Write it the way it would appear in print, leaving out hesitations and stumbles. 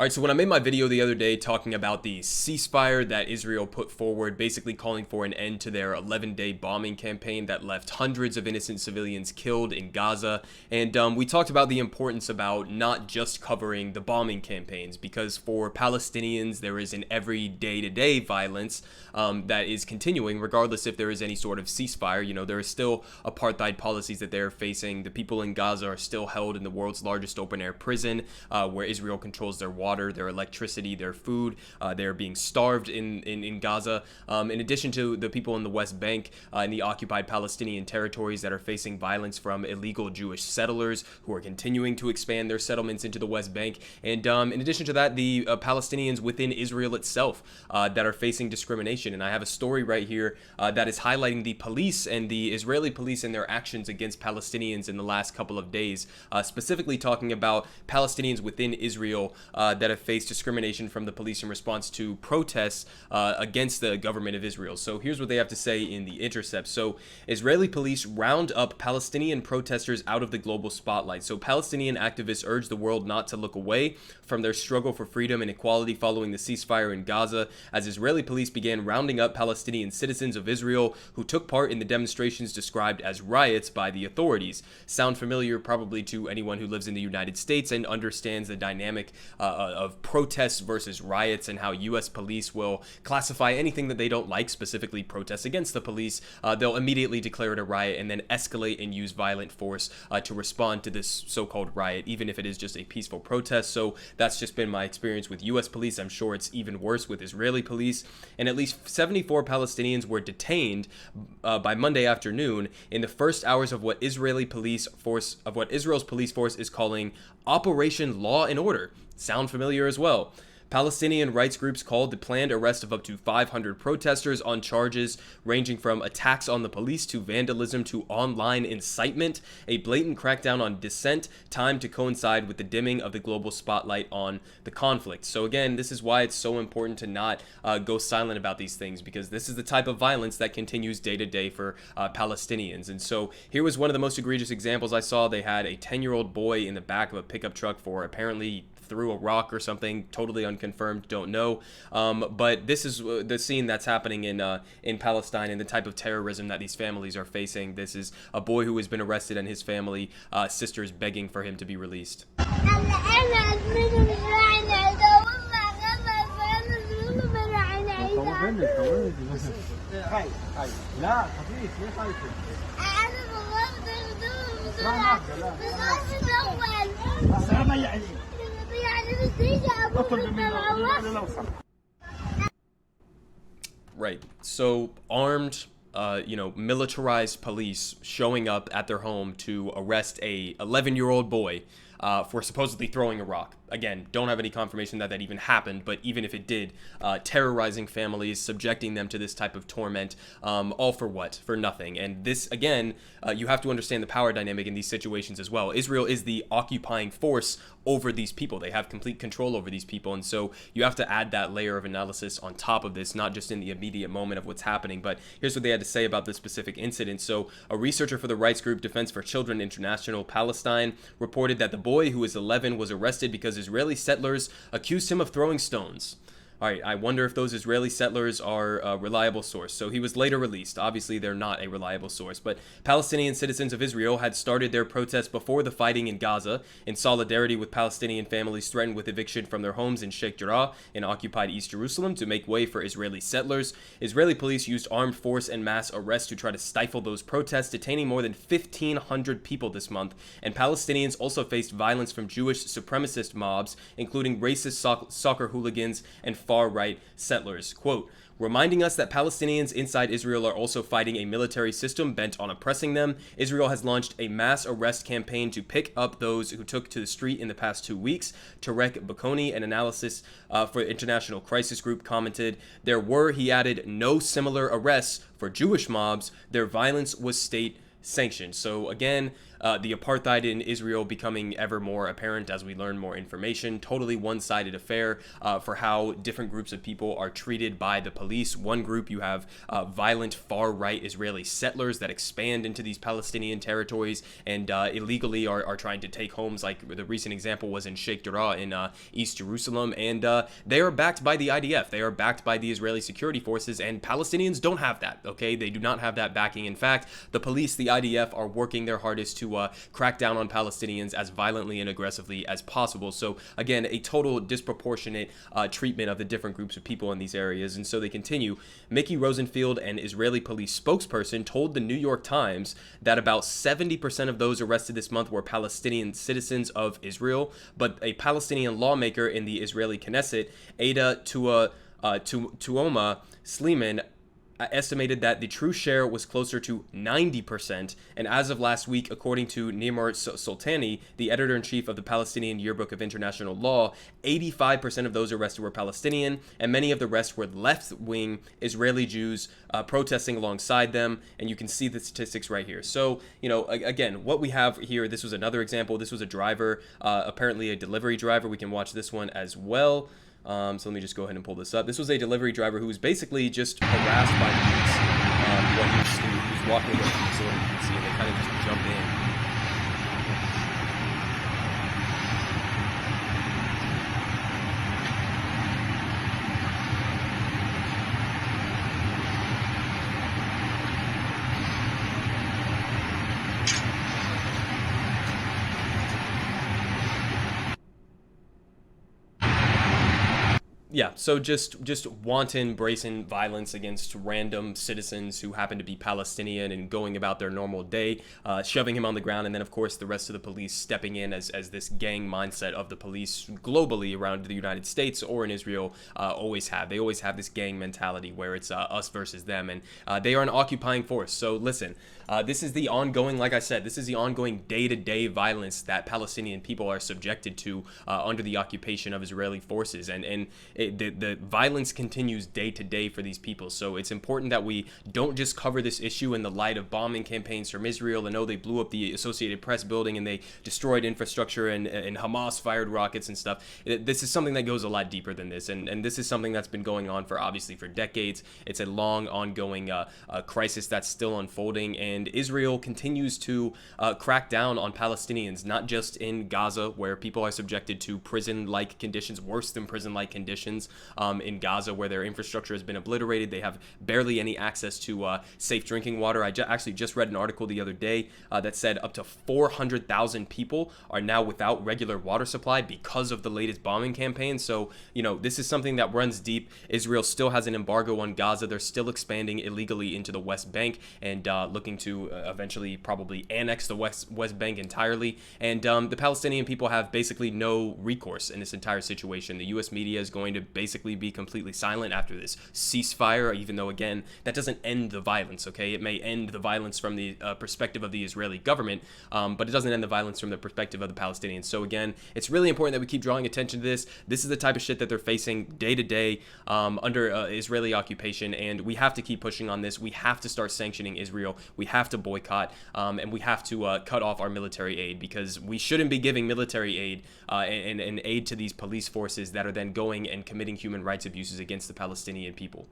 All right, so when I made my video the other day talking about the ceasefire that Israel put forward, basically calling for an end to their 11-day bombing campaign that left hundreds of innocent civilians killed in Gaza, and we talked about the importance about not just covering the bombing campaigns, because for Palestinians there is an every day-to-day violence that is continuing, regardless if there is any sort of ceasefire. You know, there are still apartheid policies that they're facing. The people in Gaza are still held in the world's largest open-air prison, where Israel controls their water, their electricity, their food. They're being starved in Gaza. In addition to the people in the West Bank, in the occupied Palestinian territories that are facing violence from illegal Jewish settlers who are continuing to expand their settlements into the West Bank. And in addition to that, the Palestinians within Israel itself that are facing discrimination. And I have a story right here that is highlighting the police and the Israeli police and their actions against Palestinians in the last couple of days, specifically talking about Palestinians within Israel that have faced discrimination from the police in response to protests against the government of Israel. So here's what they have to say in The Intercept. So Israeli police round up Palestinian protesters out of the global spotlight. So Palestinian activists urge the world not to look away from their struggle for freedom and equality following the ceasefire in Gaza, as Israeli police began rounding up Palestinian citizens of Israel who took part in the demonstrations described as riots by the authorities. Sound familiar probably to anyone who lives in the United States and understands the dynamic of protests versus riots, and how U.S. police will classify anything that they don't like, specifically protests against the police. They'll immediately declare it a riot and then escalate and use violent force to respond to this so-called riot, even if it is just a peaceful protest. So that's just been my experience with U.S. police. I'm sure it's even worse with Israeli police. And at least 74 Palestinians were detained by Monday afternoon in the first hours of what Israel's police force is calling Operation Law and Order. Sound familiar as well. Palestinian rights groups called the planned arrest of up to 500 protesters on charges ranging from attacks on the police to vandalism to online incitement, a blatant crackdown on dissent, timed to coincide with the dimming of the global spotlight on the conflict. So again, this is why it's so important to not go silent about these things, because this is the type of violence that continues day to day for Palestinians. And so here was one of the most egregious examples I saw. They had a 10-year-old boy in the back of a pickup truck for apparently threw a rock or something, totally unconfirmed, don't know. But this is the scene that's happening in Palestine, and the type of terrorism that these families are facing. This is a boy who has been arrested, and his family sisters begging for him to be released. Right. So armed, militarized police showing up at their home to arrest a 11-year-old boy for supposedly throwing a rock. Again, don't have any confirmation that even happened, but even if it did, terrorizing families, subjecting them to this type of torment, all for what? For nothing. And this, again, you have to understand the power dynamic in these situations as well. Israel is the occupying force over these people. They have complete control over these people, and so you have to add that layer of analysis on top of this, not just in the immediate moment of what's happening. But here's what they had to say about this specific incident. So a researcher for the rights group Defense for Children International Palestine reported that the boy, who is 11, was arrested because Israeli settlers accused him of throwing stones. All right, I wonder if those Israeli settlers are a reliable source. So he was later released. Obviously, they're not a reliable source. But Palestinian citizens of Israel had started their protests before the fighting in Gaza in solidarity with Palestinian families threatened with eviction from their homes in Sheikh Jarrah in occupied East Jerusalem to make way for Israeli settlers. Israeli police used armed force and mass arrests to try to stifle those protests, detaining more than 1,500 people this month. And Palestinians also faced violence from Jewish supremacist mobs, including racist soccer hooligans and far-right settlers. Quote, reminding us that Palestinians inside Israel are also fighting a military system bent on oppressing them, Israel has launched a mass arrest campaign to pick up those who took to the street in the past 2 weeks. Tarek Bakoni, an analysis for International Crisis Group, commented, there were, he added, no similar arrests for Jewish mobs. Their violence was state sanctioned. So again, the apartheid in Israel becoming ever more apparent as we learn more information. Totally one-sided affair for how different groups of people are treated by the police. One group, you have violent far-right Israeli settlers that expand into these Palestinian territories and illegally are trying to take homes. Like the recent example was in Sheikh Jarrah in East Jerusalem, and they are backed by the IDF. They are backed by the Israeli security forces, and Palestinians don't have that, okay? They do not have that backing. In fact, the police, the IDF, are working their hardest to crack down on Palestinians as violently and aggressively as possible. So again, a total disproportionate treatment of the different groups of people in these areas. And so they continue. Mickey Rosenfield, an Israeli police spokesperson, told the New York Times that about 70% of those arrested this month were Palestinian citizens of Israel, but a Palestinian lawmaker in the Israeli Knesset, Ada Tuoma Sleeman, estimated that the true share was closer to 90%, and as of last week, according to Nimar Sultani, the editor-in-chief of the Palestinian Yearbook of International Law, 85% of those arrested were Palestinian, and many of the rest were left-wing Israeli Jews protesting alongside them, and you can see the statistics right here. So, you know, again, what we have here, this was another example. This was a driver, apparently a delivery driver. We can watch this one as well. So let me just go ahead and pull this up. This was a delivery driver who was basically just harassed by police when he was walking away from the facility. You can see, and they kind of just jump in. Yeah, so just wanton, brazen violence against random citizens who happen to be Palestinian and going about their normal day, shoving him on the ground, and then, of course, the rest of the police stepping in as this gang mindset of the police globally around the United States or in Israel always have. They always have this gang mentality where it's us versus them, and they are an occupying force. So listen, this is the ongoing, like I said, this is the ongoing day-to-day violence that Palestinian people are subjected to under the occupation of Israeli forces, and the violence continues day to day for these people. So it's important that we don't just cover this issue in the light of bombing campaigns from Israel. I know they blew up the Associated Press building and they destroyed infrastructure and Hamas fired rockets and stuff. This is something that goes a lot deeper than this, and this is something that's been going on for decades. It's a long ongoing crisis that's still unfolding, and Israel continues to crack down on Palestinians, not just in Gaza, where people are subjected to prison-like conditions, worse than prison-like conditions in Gaza, where their infrastructure has been obliterated. They have barely any access to safe drinking water. I actually just read an article the other day that said up to 400,000 people are now without regular water supply because of the latest bombing campaign. So, you know, this is something that runs deep. Israel still has an embargo on Gaza. They're still expanding illegally into the West Bank and looking to eventually probably annex the West Bank entirely. And the Palestinian people have basically no recourse in this entire situation. The U.S. media is going to basically be completely silent after this ceasefire, even though, again, that doesn't end the violence, okay? It may end the violence from the perspective of the Israeli government, but it doesn't end the violence from the perspective of the Palestinians. So, again, it's really important that we keep drawing attention to this. This is the type of shit that they're facing day to day under Israeli occupation, and we have to keep pushing on this. We have to start sanctioning Israel. We have to boycott, and we have to cut off our military aid, because we shouldn't be giving military aid and aid to these police forces that are then going and committing human rights abuses against the Palestinian people.